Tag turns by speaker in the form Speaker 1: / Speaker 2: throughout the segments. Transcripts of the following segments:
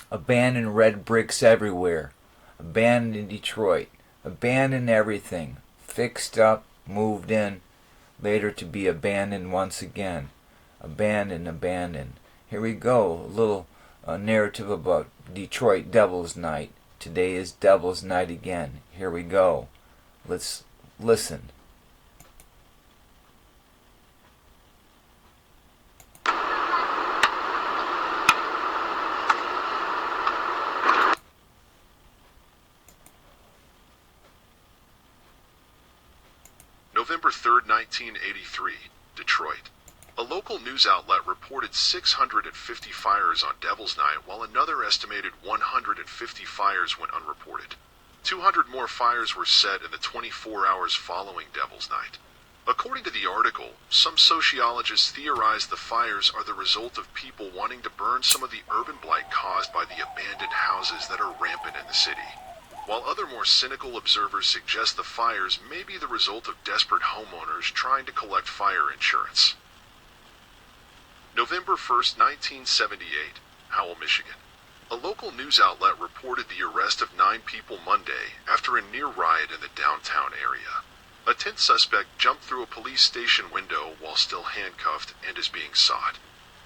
Speaker 1: Abandoned red bricks everywhere. Abandoned Detroit. Abandoned everything. Fixed up, moved in, later to be abandoned once again. Abandoned, abandoned. Here we go, a little narrative about Detroit Devil's Night. Today is Devil's Night again. Here we go. Let's listen.
Speaker 2: November 3rd, 1983, Detroit. A local news outlet reported 650 fires on Devil's Night, while another estimated 150 fires went unreported. 200 more fires were set in the 24 hours following Devil's Night. According to the article, some sociologists theorize the fires are the result of people wanting to burn some of the urban blight caused by the abandoned houses that are rampant in the city, while other more cynical observers suggest the fires may be the result of desperate homeowners trying to collect fire insurance. November 1st, 1978, Howell, Michigan. A local news outlet reported the arrest of 9 people Monday after a near riot in the downtown area. A 10th suspect jumped through a police station window while still handcuffed and is being sought.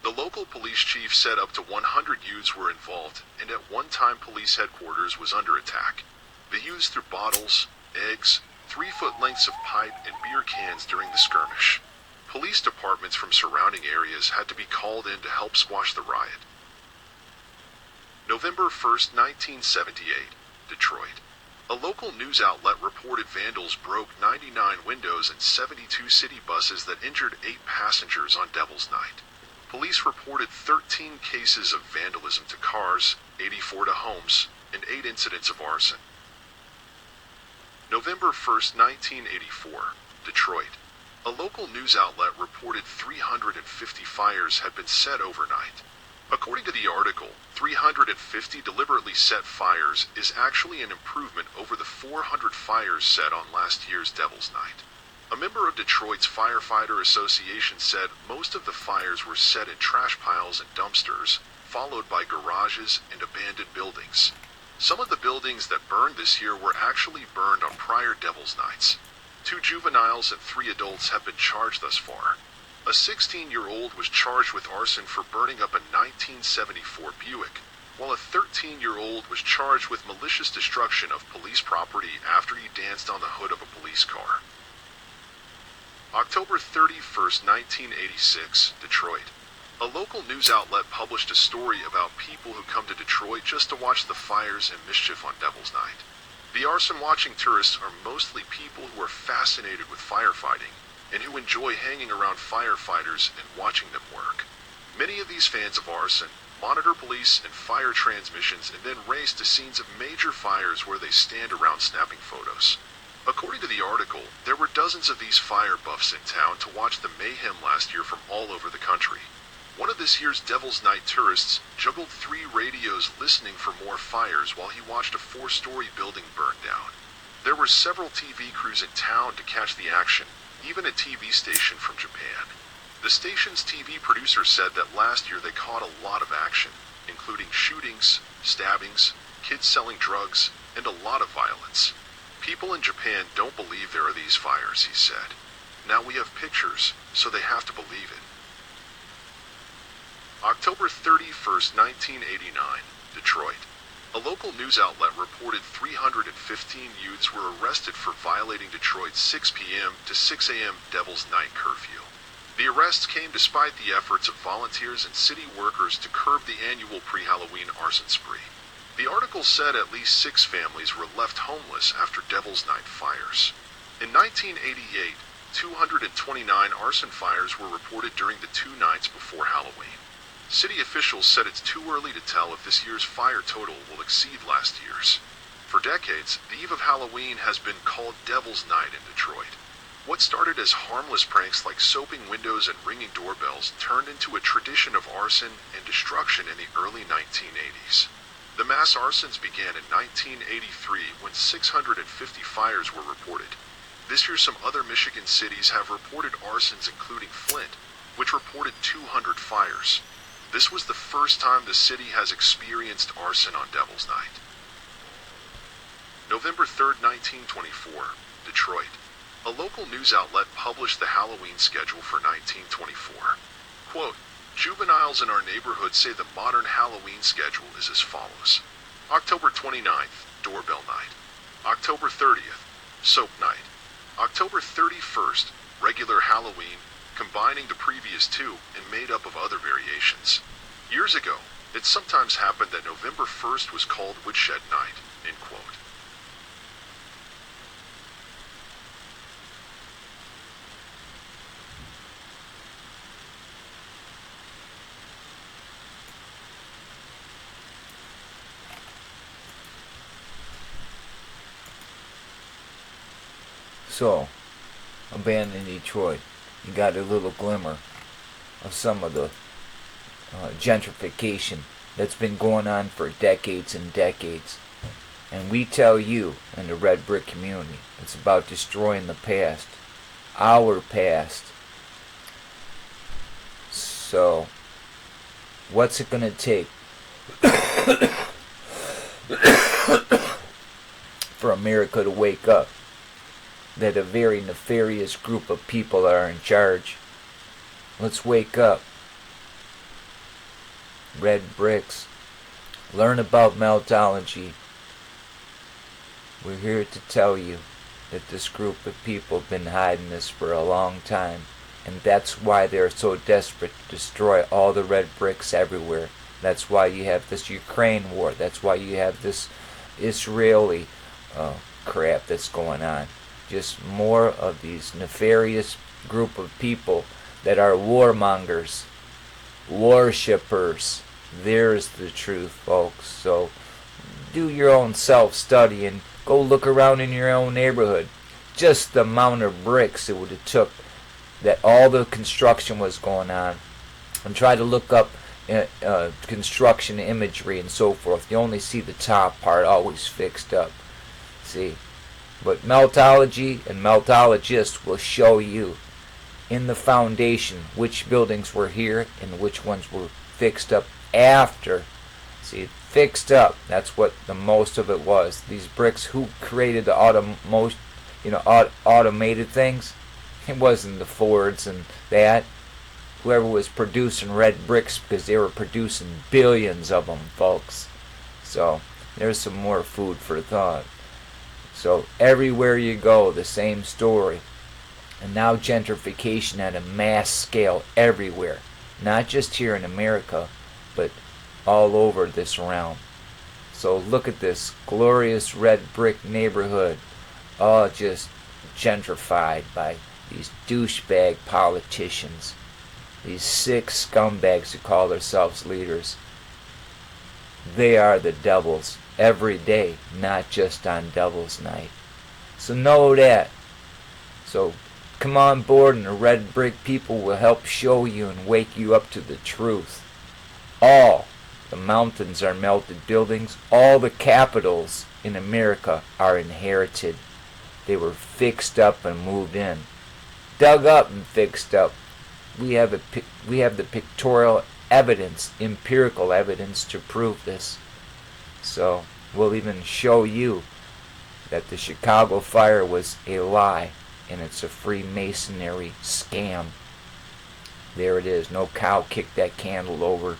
Speaker 2: The local police chief said up to 100 youths were involved, and at one time police headquarters was under attack. The youths threw bottles, eggs, 3-foot lengths of pipe, and beer cans during the skirmish. Police departments from surrounding areas had to be called in to help squash the riot. November 1st, 1978, Detroit. A local news outlet reported vandals broke 99 windows in 72 city buses that injured 8 passengers on Devil's Night. Police reported 13 cases of vandalism to cars, 84 to homes, and 8 incidents of arson. November 1st, 1984, Detroit. A local news outlet reported 350 fires had been set overnight. According to the article, 350 deliberately set fires is actually an improvement over the 400 fires set on last year's Devil's Night. A member of Detroit's Firefighter Association said most of the fires were set in trash piles and dumpsters, followed by garages and abandoned buildings. Some of the buildings that burned this year were actually burned on prior Devil's Nights. 2 juveniles and 3 adults have been charged thus far. A 16-year-old was charged with arson for burning up a 1974 Buick, while a 13-year-old was charged with malicious destruction of police property after he danced on the hood of a police car. October 31st, 1986, Detroit. A local news outlet published a story about people who come to Detroit just to watch the fires and mischief on Devil's Night. The arson-watching tourists are mostly people who are fascinated with firefighting and who enjoy hanging around firefighters and watching them work. Many of these fans of arson monitor police and fire transmissions and then race to scenes of major fires where they stand around snapping photos. According to the article, there were dozens of these fire buffs in town to watch the mayhem last year from all over the country. One of this year's Devil's Night tourists juggled 3 radios listening for more fires while he watched a 4-story building burn down. There were several TV crews in town to catch the action, even a TV station from Japan. The station's TV producer said that last year they caught a lot of action, including shootings, stabbings, kids selling drugs, and a lot of violence. People in Japan don't believe there are these fires, he said. Now we have pictures, so they have to believe it. October 31st, 1989, Detroit. A local news outlet reported 315 youths were arrested for violating Detroit's 6 p.m. to 6 a.m. Devil's Night curfew. The arrests came despite the efforts of volunteers and city workers to curb the annual pre-Halloween arson spree. The article said at least 6 families were left homeless after Devil's Night fires. In 1988, 229 arson fires were reported during the 2 nights before Halloween. City officials said it's too early to tell if this year's fire total will exceed last year's. For decades, the eve of Halloween has been called Devil's Night in Detroit. What started as harmless pranks like soaping windows and ringing doorbells turned into a tradition of arson and destruction in the early 1980s. The mass arsons began in 1983 when 650 fires were reported. This year some other Michigan cities have reported arsons, including Flint, which reported 200 fires. This was the first time the city has experienced arson on Devil's Night. November 3rd, 1924, Detroit. A local news outlet published the Halloween schedule for 1924. Quote, juveniles in our neighborhood say the modern Halloween schedule is as follows. October 29th, Doorbell Night. October 30th, Soap Night. October 31st, regular Halloween, combining the previous two and made up of other variations. Years ago, it sometimes happened that November 1st was called Woodshed Night, end quote.
Speaker 1: So, abandoned Detroit. You got a little glimmer of some of the gentrification that's been going on for decades and decades. And we tell you in the red brick community, it's about destroying the past, our past. So, what's it going to take for America to wake up? That a very nefarious group of people are in charge. Let's wake up. Red bricks. Learn about meltology. We're here to tell you that this group of people have been hiding this for a long time. And that's why they're so desperate to destroy all the red bricks everywhere. That's why you have this Ukraine war. That's why you have this Israeli crap that's going on. Just more of these nefarious group of people that are warmongers, worshippers. There's the truth, folks. So do your own self-study and go look around in your own neighborhood. Just the amount of bricks it would have took that all the construction was going on. And try to look up construction imagery and so forth. You only see the top part always fixed up. See? But meltology and meltologists will show you in the foundation which buildings were here and which ones were fixed up after. See, fixed up. That's what the most of it was. These bricks. Who created the automated things? It wasn't the Fords and that. Whoever was producing red bricks, because they were producing billions of them, folks. So there's some more food for thought. So everywhere you go, the same story. And now gentrification at a mass scale everywhere. Not just here in America, but all over this realm. So look at this glorious red brick neighborhood. All just gentrified by these douchebag politicians. These sick scumbags who call themselves leaders. They are the devils. Every day, not just on Devil's Night. So know that. So come on board and the red brick people will help show you and wake you up to the truth. All the mountains are melted buildings. All the capitals in America are inherited. They were fixed up and moved in. Dug up and fixed up. We have the pictorial evidence, empirical evidence to prove this. So we'll even show you that the Chicago fire was a lie and it's a Freemasonry scam. There it is. No cow kicked that candle over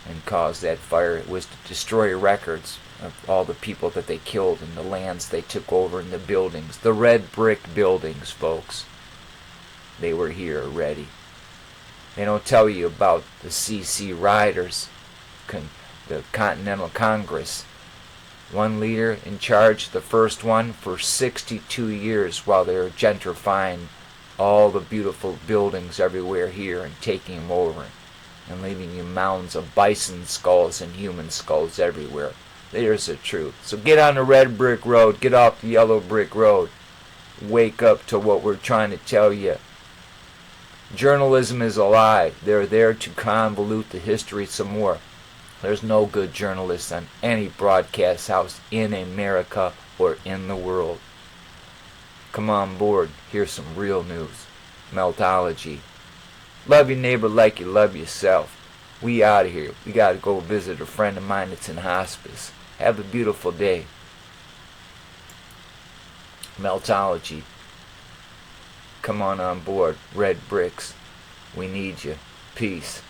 Speaker 1: and caused that fire. It was to destroy records of all the people that they killed and the lands they took over and the buildings. The red brick buildings, folks. They were here already. They don't tell you about the CC riders, the Continental Congress. One leader in charge, the first one, for 62 years while they were gentrifying all the beautiful buildings everywhere here and taking them over and leaving you mounds of bison skulls and human skulls everywhere. There's the truth. So get on the red brick road, get off the yellow brick road. Wake up to what we're trying to tell you. Journalism is a lie. They're there to convolute the history some more. There's no good journalists on any broadcast house in America or in the world. Come on board. Here's some real news. Meltology. Love your neighbor like you love yourself. We out of here. We got to go visit a friend of mine that's in hospice. Have a beautiful day. Meltology. Come on board. Red bricks. We need you. Peace.